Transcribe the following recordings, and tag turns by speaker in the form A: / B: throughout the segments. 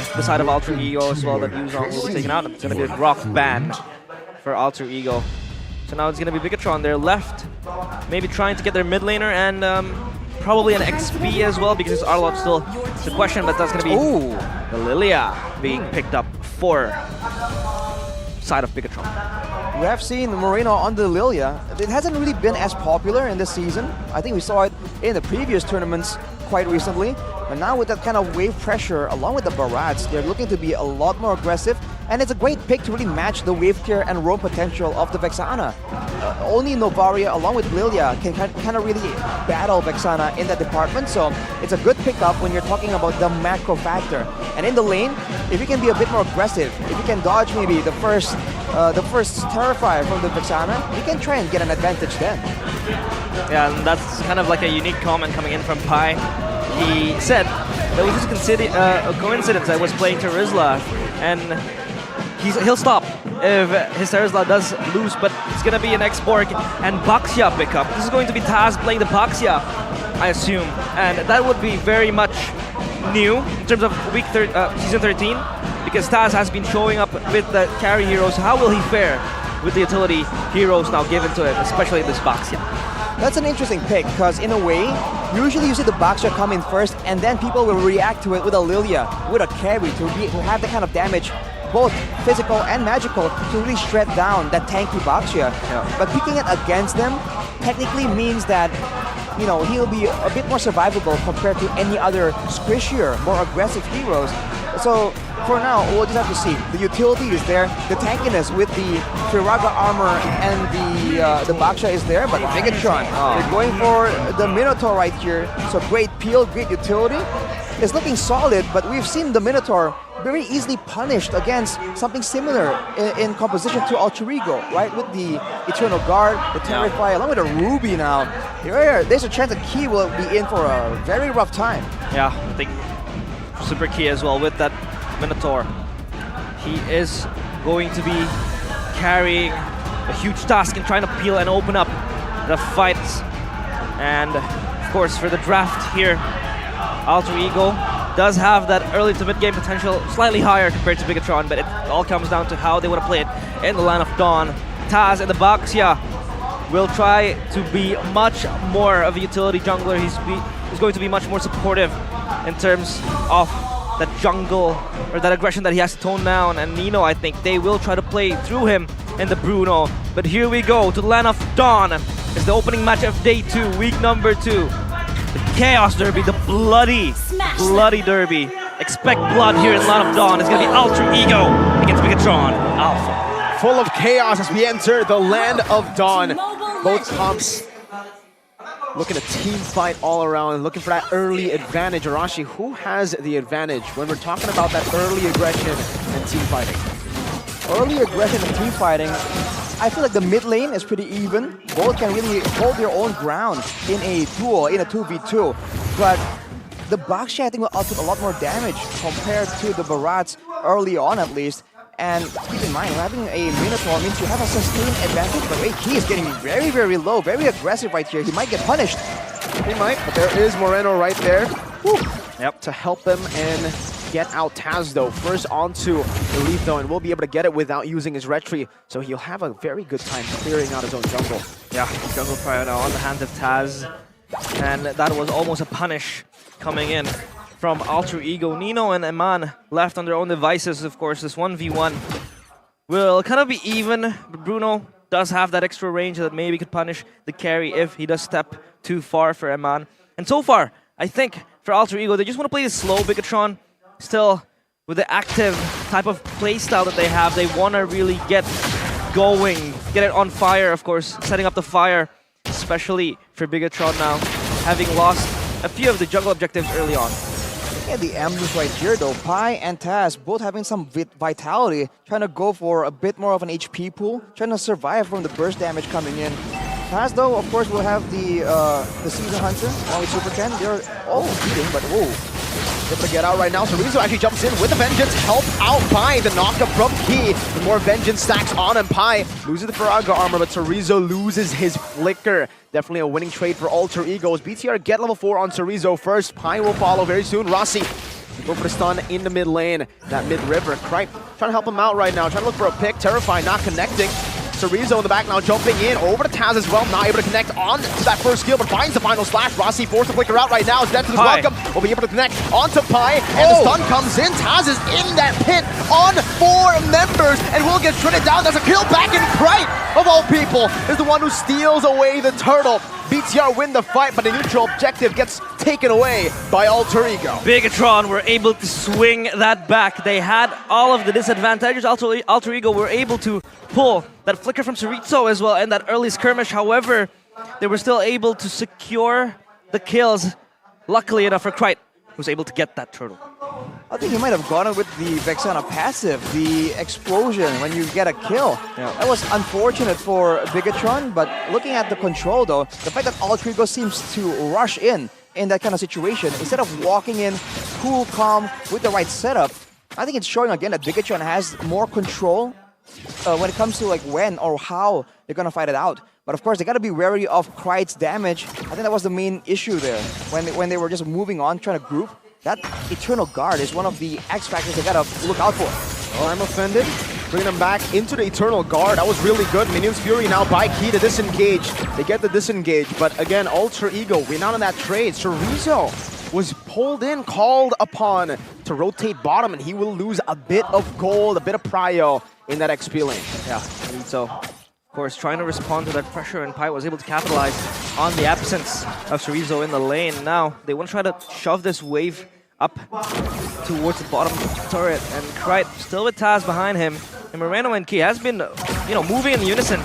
A: the side of Alter Ego as well that Yuzong will be taken out. It's going to be a rock ban for Alter Ego. So now it's going to be Bigetron there left, maybe trying to get their mid laner and probably an XP as well because Arlott still the question, but that's going to be the Lilia being picked up for side of Bigetron.
B: We have seen Moreno on the Lilia. It hasn't really been as popular in this season. I think we saw it in the previous tournaments quite recently. But now with that kind of wave pressure, along with the Barats, they're looking to be a lot more aggressive. And it's a great pick to really match the wave clear and roam potential of the Vexana. Only Novaria, along with Lilia, can kind of really battle Vexana in that department. So it's a good pickup when you're talking about the macro factor. And in the lane, if you can be a bit more aggressive, if you can dodge maybe the first Terrifier from the Vexana, you can try and get an advantage then.
A: Yeah, and that's kind of like a unique comment coming in from Pi. He said that it was just a coincidence I was playing Terizla, and he'll stop if his Terizla does lose, but it's going to be an X-Borg and Baxia pickup. This is going to be Taz playing the Baxia, I assume, and that would be very much new in terms of Season 13, because Taz has been showing up with the carry heroes. How will he fare with the utility heroes now given to him, especially this Baxia?
B: That's an interesting pick, because in a way, usually you see the Baxia come in first, and then people will react to it with a Lilia, with a carry, to have the kind of damage, both physical and magical, to really shred down that tanky Baxia.
A: Yeah.
B: But picking it against them technically means that, you know, he'll be a bit more survivable compared to any other squishier, more aggressive heroes. So for now, we'll just have to see. The utility is there, the tankiness with the Firaga armor and the Baxia is there, but Bigetron, they're going for the Minotaur right here. So great peel, great utility. It's looking solid, but we've seen the Minotaur very easily punished against something similar in composition to Alter Ego, right? With the Eternal Guard, the Terrify, along with a Ruby now. There's a chance that Key will be in for a very rough time.
A: Yeah, I think Super Key as well with that Minotaur. He is going to be carrying a huge task and trying to peel and open up the fights. And of course, for the draft here, Alter Ego does have that early to mid-game potential slightly higher compared to Bigetron, but it all comes down to how they want to play it in the Land of Dawn. Taz and the Baxia will try to be much more of a utility jungler. He's going to be much more supportive in terms of that jungle or that aggression that he has to tone down. And Nino, I think they will try to play through him in the Bruno. But here we go to the Land of Dawn. It's the opening match of day 2, week number 2. The Chaos Derby, the bloody derby. Expect blood here in Land of Dawn. It's going to be Alter Ego against Bigetron Alpha.
C: Full of chaos as we enter the Land of Dawn. Both comps looking to team fight all around, looking for that early advantage. Arashi, who has the advantage when we're talking about that early aggression and team fighting?
B: Early aggression and team fighting, I feel like the mid lane is pretty even. Both can really hold their own ground in a duel, in a 2v2. But the Baxia, I think, will output a lot more damage compared to the Barats early on, at least. And keep in mind, having a Minotaur means you have a sustained advantage, but wait, he is getting very, very low, very aggressive right here. He might get punished.
C: He might, but there is Moreno right there. Woo.
A: Yep.
C: To help them and get out Taz, though. First onto the Leaf, though, and will be able to get it without using his retry. So he'll have a very good time clearing out his own jungle.
A: Yeah, jungle fire now on the hands of Taz. And that was almost a punish coming in from Alter Ego. Nino and Eman left on their own devices, of course. This 1v1 will kind of be even, but Bruno does have that extra range that maybe could punish the carry if he does step too far for Eman. And so far, I think for Alter Ego, they just want to play this slow Bigetron. Still, with the active type of playstyle that they have, they want to really get going, get it on fire, of course, setting up the fire, especially for Bigetron now, having lost a few of the jungle objectives early on.
B: Yeah, the emblems right here though, Pi and Taz both having some vitality, trying to go for a bit more of an HP pool, trying to survive from the burst damage coming in. Taz though, of course, will have the Season Hunter along with Super Ken. They're all beating, but whoa.
C: Able to get out right now, so Rizzo actually jumps in with a Vengeance, help out Pi, the knockup from Key. The more Vengeance stacks on, and Pi loses the Firaga armor, but Chorizo loses his Flicker. Definitely a winning trade for Alter Egos. BTR get level 4 on Chorizo first. Pi will follow very soon. Rossi Go for the stun in the mid lane, that mid river. Kripe trying to help him out right now, trying to look for a pick. Terrify not connecting. Chorizo in the back now jumping in over to Taz as well, not able to connect on to that first skill, but finds the final slash. Rossi forced to flicker out right now. Zed to the welcome. Will be able to connect onto Pi, and the stun comes in. Taz is in that pit on 4 members, and will get shredded down. There's a kill back, and Kripe, of all people, is the one who steals away the turtle. BTR win the fight, but the neutral objective gets taken away by Alter Ego.
A: Bigetron were able to swing that back. They had all of the disadvantages. Alter Ego were able to pull that flicker from Chorizo as well and that early skirmish. However, they were still able to secure the kills. Luckily enough for Kripe, who was able to get that turtle.
B: I think he might have gone with the Vexana passive, the explosion when you get a kill.
A: Yeah.
B: That was unfortunate for Bigetron, but looking at the control though, the fact that Alter Ego seems to rush in that kind of situation, instead of walking in cool, calm, with the right setup, I think it's showing again that Bigetron has more control when it comes to like when or how they're gonna fight it out. But of course, they gotta be wary of Kripe's damage. I think that was the main issue there, when they were just moving on, trying to group. That Eternal Guard is one of the X factors they gotta look out for.
C: Oh, I'm offended. Bringing them back into the Eternal Guard. That was really good. Minions Fury now by key to disengage. They get the disengage, but again, Alter Ego win out on that trade. Chorizo was pulled in, called upon to rotate bottom, and he will lose a bit of gold, a bit of prio in that XP lane.
A: Yeah, and so, of course, trying to respond to that pressure, and Pi was able to capitalize on the absence of Chorizo in the lane. Now, they want to try to shove this wave up towards the bottom turret, and Kripe still with Taz behind him. And Moreno and Key has been, moving in unison,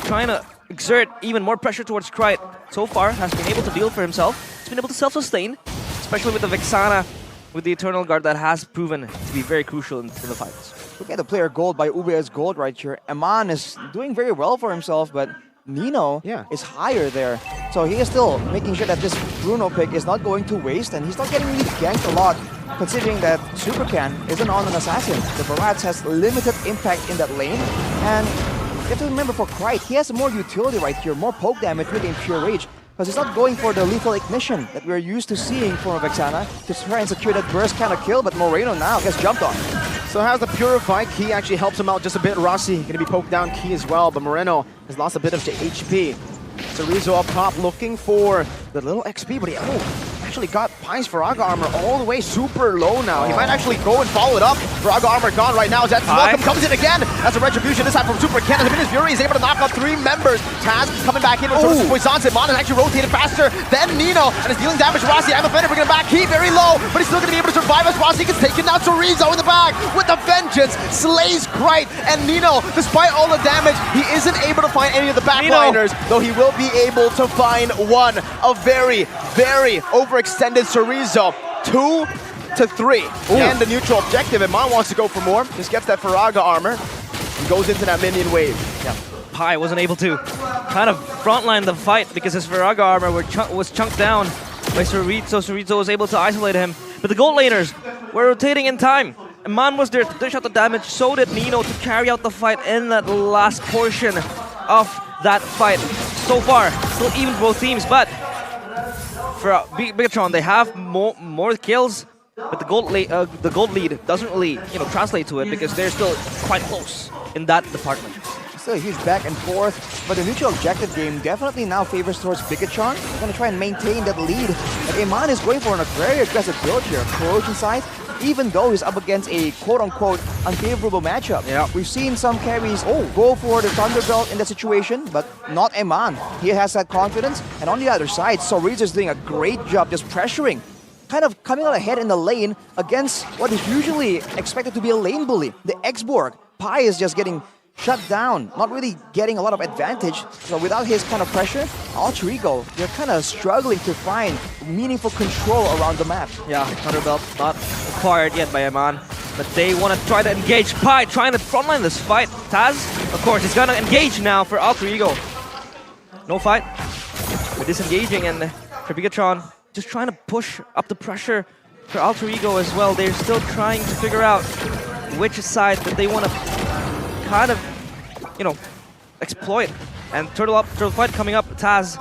A: trying to exert even more pressure towards Kripe. So far, has been able to deal for himself. He's been able to self-sustain, especially with the Vexana, with the Eternal Guard that has proven to be very crucial in the fights.
B: Look at the player gold by UBS Gold right here. Aman is doing very well for himself, but Nino is higher there. So he is still making sure that this Bruno pick is not going to waste, and he's not getting really ganked a lot, considering that Supercan isn't on an assassin. The Barats has limited impact in that lane, and you have to remember for Kripe, he has more utility right here, more poke damage with Impure Rage, because he's not going for the lethal ignition that we're used to seeing from Vexana to try and secure that burst kind of kill, but Moreno now gets jumped on.
C: So has the Purify. Key actually helps him out just a bit. Rossi going to be poked down Key as well, but Moreno has lost a bit of HP. Chorizo up top looking for the little XP, but he actually got Pi's Faraga armor all the way super low now. He might actually go and follow it up. Faraga armor gone right now. Zed's welcome comes in again. That's a retribution this time from Super Ken. As Minions Fury is able to knock out 3 members. Taz coming back in with Poisson. Mon is actually rotated faster than Nino and is dealing damage to Rossi. I'm offended, bringing him back. Key very low, but he's still going to be able to survive as Rossi gets taken down. Chorizo in the back with the vengeance. Slays Kripe, and Nino, despite all the damage, he isn't able to find any of the backliners, though he will be able to find one. A very, very overextended Chorizo. 2 to 3. And the neutral objective, and Mon wants to go for more. Just gets that Faraga armor and goes into that minion wave.
A: Yeah. Pi wasn't able to kind of frontline the fight because his Faraga armor was chunked down by Chorizo. Chorizo was able to isolate him. But the gold laners were rotating in time. And Man was there to dish out the damage. So did Nino to carry out the fight in that last portion of that fight. So far, still even both teams, but for Bigetron, they have more kills, but the gold lead doesn't really translate to it because they're still quite close in that department.
B: Still a huge back and forth, but the neutral objective game definitely now favors towards Bigetron. They're going to try and maintain that lead. And Iman is going for a very aggressive build here. Corrosion side, even though he's up against a quote-unquote unfavorable matchup.
A: Yeah.
B: We've seen some carries go for the Thunderbelt in that situation, but not Iman. He has that confidence. And on the other side, Chorizo is doing a great job just pressuring, kind of coming out ahead in the lane against what is usually expected to be a lane bully, the X-Borg. Pi is just getting shut down, not really getting a lot of advantage. So without his kind of pressure, Alter Ego, they're kind of struggling to find meaningful control around the map.
A: Yeah, Thunderbelt not acquired yet by Iman, but they want to try to engage Pi, trying to frontline this fight. Taz, of course, is going to engage now for Alter Ego. No fight. They're disengaging, and for Bigetron, just trying to push up the pressure for Alter Ego as well. They're still trying to figure out which side that they want to kind of, exploit. And turtle fight coming up. Taz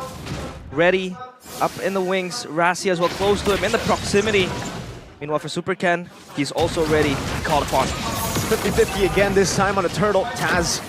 A: ready, up in the wings. Rassi as well, close to him in the proximity. Meanwhile, for Super Ken, he's also ready to call upon.
C: 50-50 again, this time on the turtle. Taz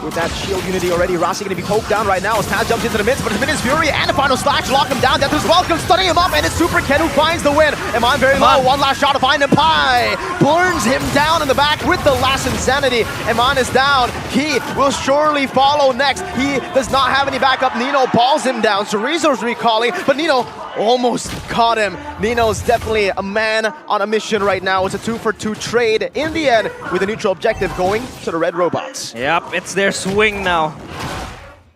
C: with that shield unity already. Rossi going to be poked down right now as Taz jumps into the midst, but it's Minions Fury and the final slash lock him down. Death is welcome, stunning him up, and it's Super Ken who finds the win. Iman very low, one last shot to find him. Pi burns him down in the back with the last insanity. Iman is down. He will surely follow next. He does not have any backup. Nino balls him down. Chorizo's recalling, but Nino almost caught him. Nino's definitely a man on a mission right now. It's a 2-for-2 trade in the end with a neutral objective going to the red robots.
A: Yep, it's their swing now.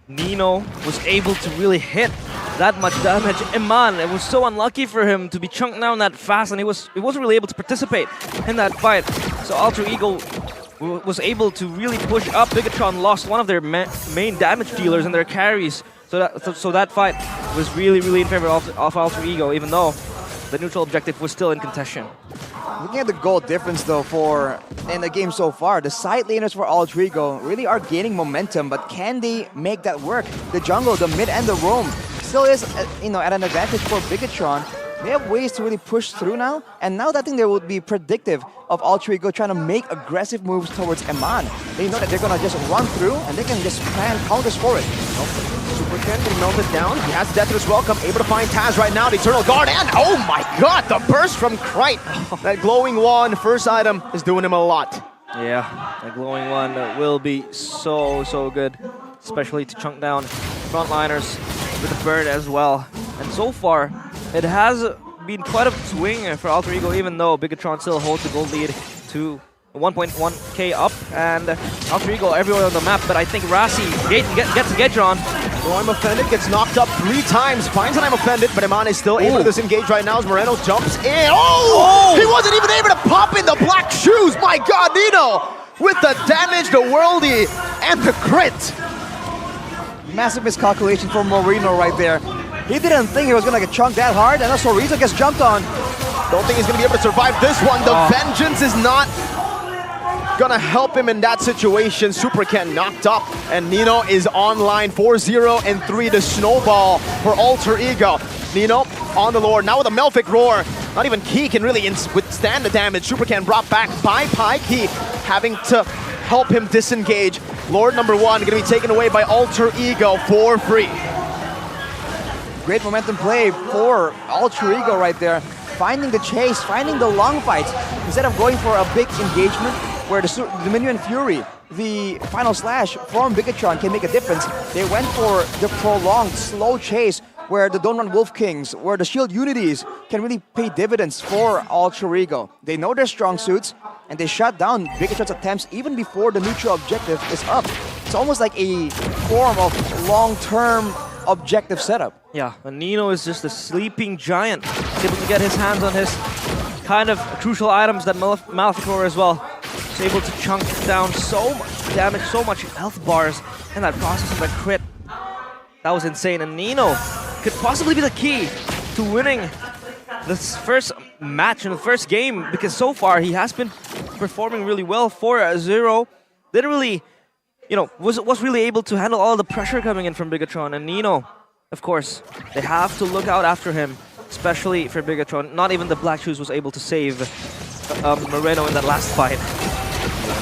A: Nino was able to really hit that much damage. Iman, it was so unlucky for him to be chunked down that fast, and he wasn't really able to participate in that fight. So Alter Ego was able to really push up. Bigetron lost one of their main damage dealers and their carries. So that fight was really, really in favor of Alter Ego, even though the neutral objective was still in contention.
B: Looking at the goal difference though in the game so far, the side laners for Alter Ego really are gaining momentum, but can they make that work? The jungle, the mid and the roam still is at an advantage for Bigetron. They have ways to really push through now, and now that I think they would be predictive of Alter Ego trying to make aggressive moves towards Iman. They know that they're gonna just run through and they can just plan counters for it.
C: Super Ken getting melted down. He has Death as welcome, able to find Taz right now. The Eternal Guard, and oh my god, the burst from Krite. That glowing wand, first item, is doing him a lot.
A: Yeah, that glowing one will be so good, especially to chunk down frontliners with the bird as well. And so far, it has been quite a swing for Alter Ego, even though Bigetron still holds the gold lead to 1.1k up, and Alter Ego everywhere on the map, but I think Rasi gets Bigetron.
C: Oh, I'm offended, gets knocked up 3 times, finds that I'm offended, but Iman is still able to disengage right now as Moreno jumps in. Oh! He wasn't even able to pop in the black shoes! My god, Nino! With the damage, the worldie, and the crit!
B: Massive miscalculation for Moreno right there. He didn't think he was gonna get chunked that hard, and also Chorizo gets jumped on.
C: Don't think he's gonna be able to survive this one. The vengeance is not gonna help him in that situation. Super Ken knocked up, and Nino is online 4-0 and 3 to snowball for Alter Ego. Nino on the Lord, now with a Melfic Roar. Not even Key can really withstand the damage. Super Ken brought back by Pi. Key having to help him disengage. Lord number 1 gonna be taken away by Alter Ego for free.
B: Great momentum play for Alter Ego right there. Finding the chase, finding the long fights. Instead of going for a big engagement where the Minion Fury, the final slash from Bigetron can make a difference, they went for the prolonged slow chase where the Don't Run Wolf Kings, where the shield unities can really pay dividends for Alter Ego. They know their strong suits, and they shut down Bigetron's attempts even before the neutral objective is up. It's almost like a form of long-term objective setup.
A: Yeah, and Nino is just a sleeping giant. He's able to get his hands on his kind of crucial items, that Melfic Roar as well. He's able to chunk down so much damage, so much health bars in that process of that crit. That was insane, and Nino could possibly be the key to winning this first match in the first game, because so far he has been performing really well. 4-0, literally, was really able to handle all the pressure coming in from Bigetron. And Nino, of course, they have to look out after him, especially for Bigetron. Not even the Black Shoes was able to save Moreno in that last fight.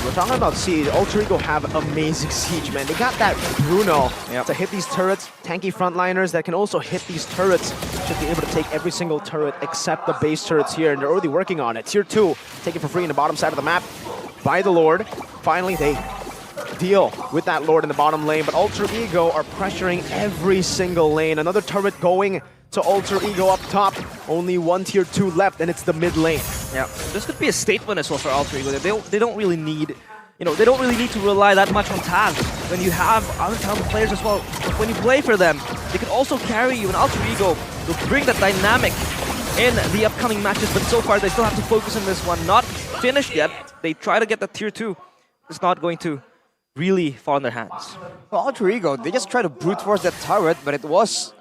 C: We're talking about Siege. Alter Ego have amazing Siege, man. They got that Bruno to hit these turrets, tanky frontliners that can also hit these turrets. Should be able to take every single turret except the base turrets here, and they're already working on it. Tier 2, taken for free in the bottom side of the map by the Lord. Finally, they deal with that Lord in the bottom lane, but Alter Ego are pressuring every single lane. Another turret going to Alter Ego up top. Only one tier 2 left, and it's the mid lane.
A: Yeah, this could be a statement as well for Alter Ego. They don't really need, they don't really need to rely that much on Taz. When you have other talented players as well, when you play for them, they can also carry you, and Alter Ego will bring that dynamic in the upcoming matches, but so far they still have to focus on this one. Not finished yet. They try to get that tier 2. It's not going to really fall in their hands.
B: Well, Alter Ego, they just try to brute force that turret, but it was,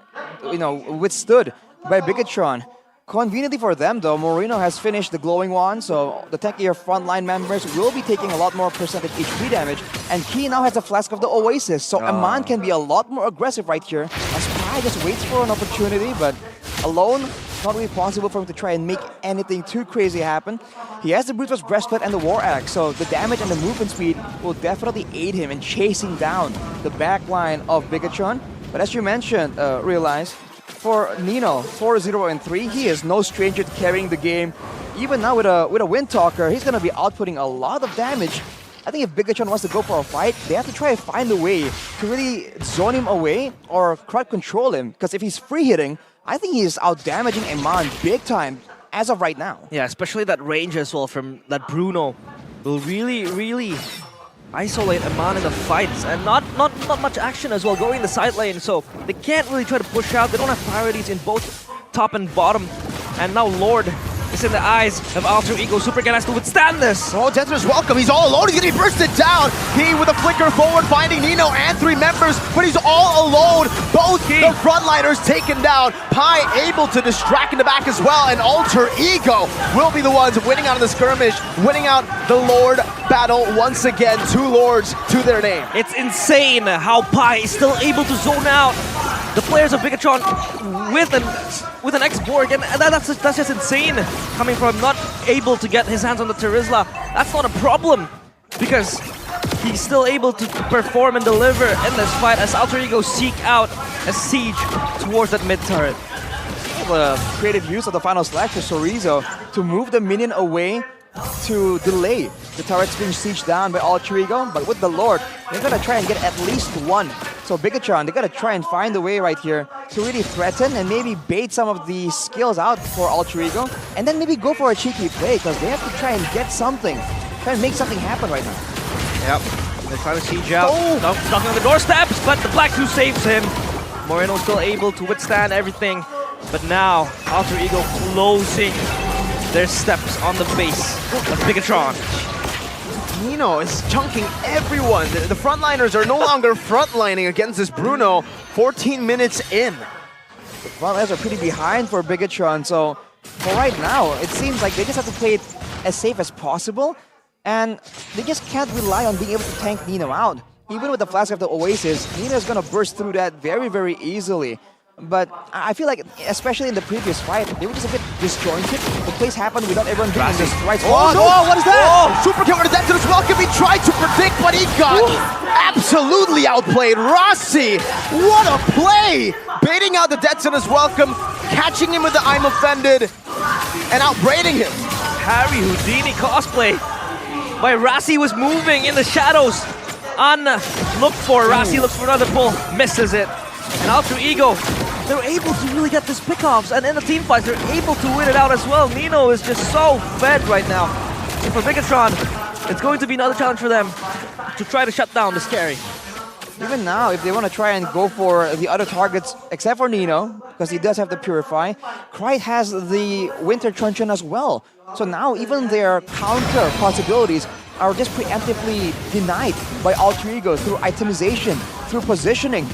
B: withstood by Bigetron. Conveniently for them, though, Moreno has finished the glowing wand, so the tankier frontline members will be taking a lot more percentage HP damage, and Key now has a Flask of the Oasis, so Iman can be a lot more aggressive right here, as Pi just waits for an opportunity, but alone, not really possible for him to try and make anything too crazy happen. He has the Brutus Breastplate and the War Axe, so the damage and the movement speed will definitely aid him in chasing down the back line of Bigetron. But as you mentioned, Realize, for Nino, 4-0 and 3, he is no stranger to carrying the game. Even now with a Wind Talker, he's going to be outputting a lot of damage. I think if Bigetron wants to go for a fight, they have to try and find a way to really zone him away or crowd control him. Because if he's free hitting, I think he's out damaging Eman big time as of right now.
A: Yeah, especially that range as well from that Bruno will really isolate Eman in the fights, and not much action as well going in the side lane, so they can't really try to push out. They don't have priorities in both top and bottom, and now Lord is in the eyes of Alter Ego. Supercat has to withstand this.
C: Oh, Denter's welcome. He's all alone. He's going to be bursted down. He with a flicker forward, finding Nino and 3 members, but he's all alone. Both the frontliners taken down. Pi able to distract in the back as well, and Alter Ego will be the ones winning out of the skirmish, winning out the Lord battle once again. 2 Lords to their name.
A: It's insane how Pi is still able to zone out the players of Bigetron with an X-Borg, and that's just insane. Coming from not able to get his hands on the Terizla, that's not a problem, because he's still able to perform and deliver in this fight as Alter Ego seek out a siege towards that mid turret.
B: The creative use of the final slash for Sorizo to move the minion away to delay the turrets being sieged down by Alter Ego, but with the Lord, they're gonna try and get at least one. So Bigetron, they gotta try and find a way right here to really threaten and maybe bait some of the skills out for Alter Ego, and then maybe go for a cheeky play, because they have to try and get something, try and make something happen right now.
A: Yep, they're trying to siege out. Knocking on the doorsteps, but the Black 2 saves him. Moreno still able to withstand everything, but now Alter Ego closing their steps on the base of Bigetron.
C: Nino is chunking everyone. The frontliners are no longer frontlining against this Bruno 14 minutes in.
B: The frontliners are pretty behind for Bigetron, so for right now, it seems like they just have to play it as safe as possible, and they just can't rely on being able to tank Nino out. Even with the Flask of the Oasis, Nino is going to burst through that very easily. But I feel like, especially in the previous fight, they were just a bit disjointed. The plays happened without everyone being in the right spot.
C: Oh, no, what is that? Super kill with Denter's welcome. He tried to predict, but he got absolutely outplayed. Rossi, what a play! Baiting out the Detsona's welcome, catching him with the I'm offended, and outbraiding him.
A: Harry Houdini cosplay by Rossi was moving in the shadows. Unlooked for. Rossi looks for another pull, misses it. And Alter Ego, they're able to really get these pickoffs, and in the team fights, they're able to win it out as well. Nino is just so fed right now. And for Bigetron, it's going to be another challenge for them to try to shut down this carry.
B: Even now, if they want to try and go for the other targets, except for Nino, because he does have the Purify, Krite has the Winter Truncheon as well. So now even their counter possibilities are just preemptively denied by Alter Ego through itemization, through positioning.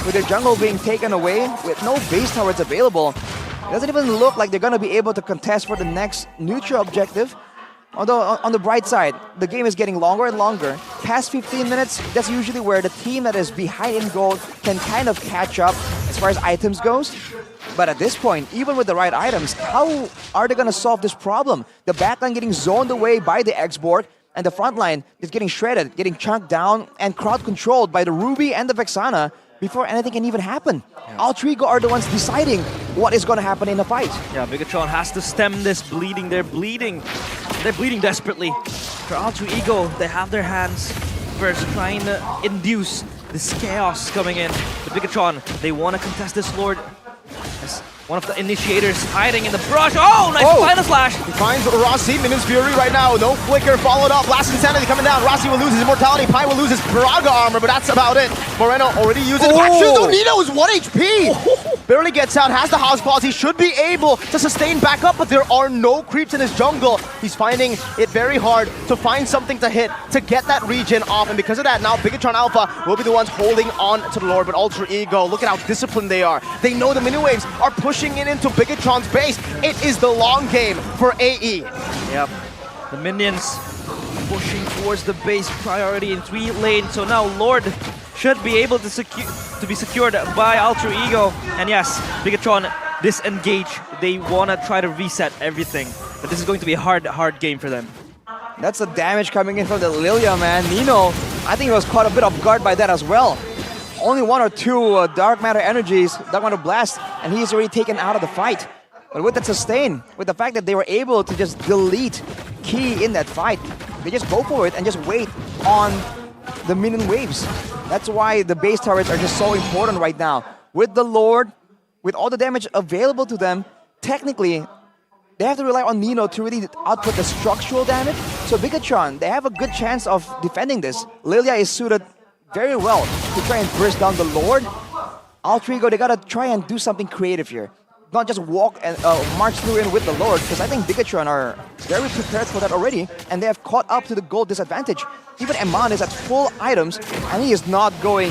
B: With their jungle being taken away, with no base towers available, it doesn't even look like they're going to be able to contest for the next neutral objective. Although, on the bright side, the game is getting longer and longer. Past 15 minutes, that's usually where the team that is behind in gold can kind of catch up as far as items goes. But at this point, even with the right items, how are they going to solve this problem? The backline getting zoned away by the X-Borg, and the frontline is getting shredded, getting chunked down, and crowd controlled by the Ruby and the Vexana before anything can even happen. Yeah. Alter Ego are the ones deciding what is going to happen in the fight. Yeah,
A: Bigetron has to stem this bleeding. They're bleeding. They're bleeding desperately. For Alter Ego, they have their hands first trying to induce this chaos coming in. The Bigetron, they want to contest this Lord. As one of the initiators hiding in the brush. Oh, nice final slash.
C: He finds Rossi, Minions Fury right now. No flicker, followed up. Blast Insanity coming down. Rossi will lose his immortality. Pi will lose his Braga armor, but that's about it. Moreno already used it. Actually, Nino is 1 HP. Barely gets out, has the house claws. He should be able to sustain back up, but there are no creeps in his jungle. He's finding it very hard to find something to hit, to get that regen off, and because of that, now Bigetron Alpha will be the ones holding on to the Lord, but Alter Ego, look at how disciplined they are. They know the mini waves are pushing in into Bigetron's base. It is the long game for AE.
A: Yep, the minions pushing towards the base, priority in 3 lanes, so now Lord should be able to be secured by Alter Ego. And yes, Bigetron disengage. They want to try to reset everything. But this is going to be a hard game for them.
B: That's the damage coming in from the Lilia, man. Nino, I think he was caught a bit off guard by that as well. Only 1 or 2 Dark Matter energies, Dark Matter Blast, and he's already taken out of the fight. But with that sustain, with the fact that they were able to just delete Key in that fight, they just go for it and just wait on the minion waves. That's why the base turrets are just so important right now. With the Lord, with all the damage available to them, technically, they have to rely on Nino to really output the structural damage. So Bigetron, they have a good chance of defending this. Lilia is suited very well to try and burst down the Lord. Alter Ego, they gotta try and do something creative here. Not just walk and march through in with the Lord, because I think Bigetron are very prepared for that already, and they have caught up to the gold disadvantage. Even Eman is at full items, and he is not going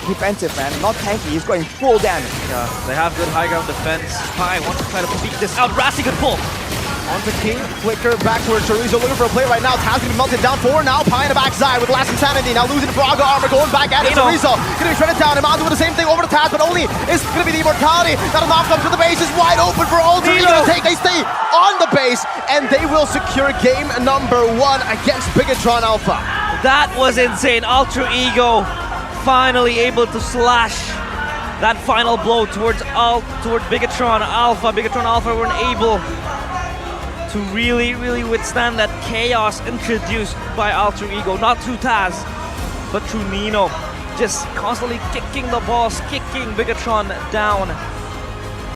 B: defensive, man. Not tanky, he's going full damage.
A: Yeah, they have good high ground defense. Pi wants to try to beat this out. Rassi good pull.
C: Onto King, flicker backwards. Chorizo looking for a play right now. Taz gonna be melted down forward now. Pi in the backside with last insanity. Now losing Braga armor, going back at it. Chorizo gonna be shredded down. Iman doing the same thing over to Taz, but only is gonna be the immortality. That'll knock up to the base. Is wide open for Alter Ego to take a stay on the base, and they will secure game number 1 against Bigetron Alpha.
A: That was insane. Alter Ego finally able to slash that final blow toward Bigetron Alpha. Bigetron Alpha weren't able to really withstand that chaos introduced by Alter Ego, not through Taz, but through Nino. Just constantly kicking the balls, kicking Bigetron down.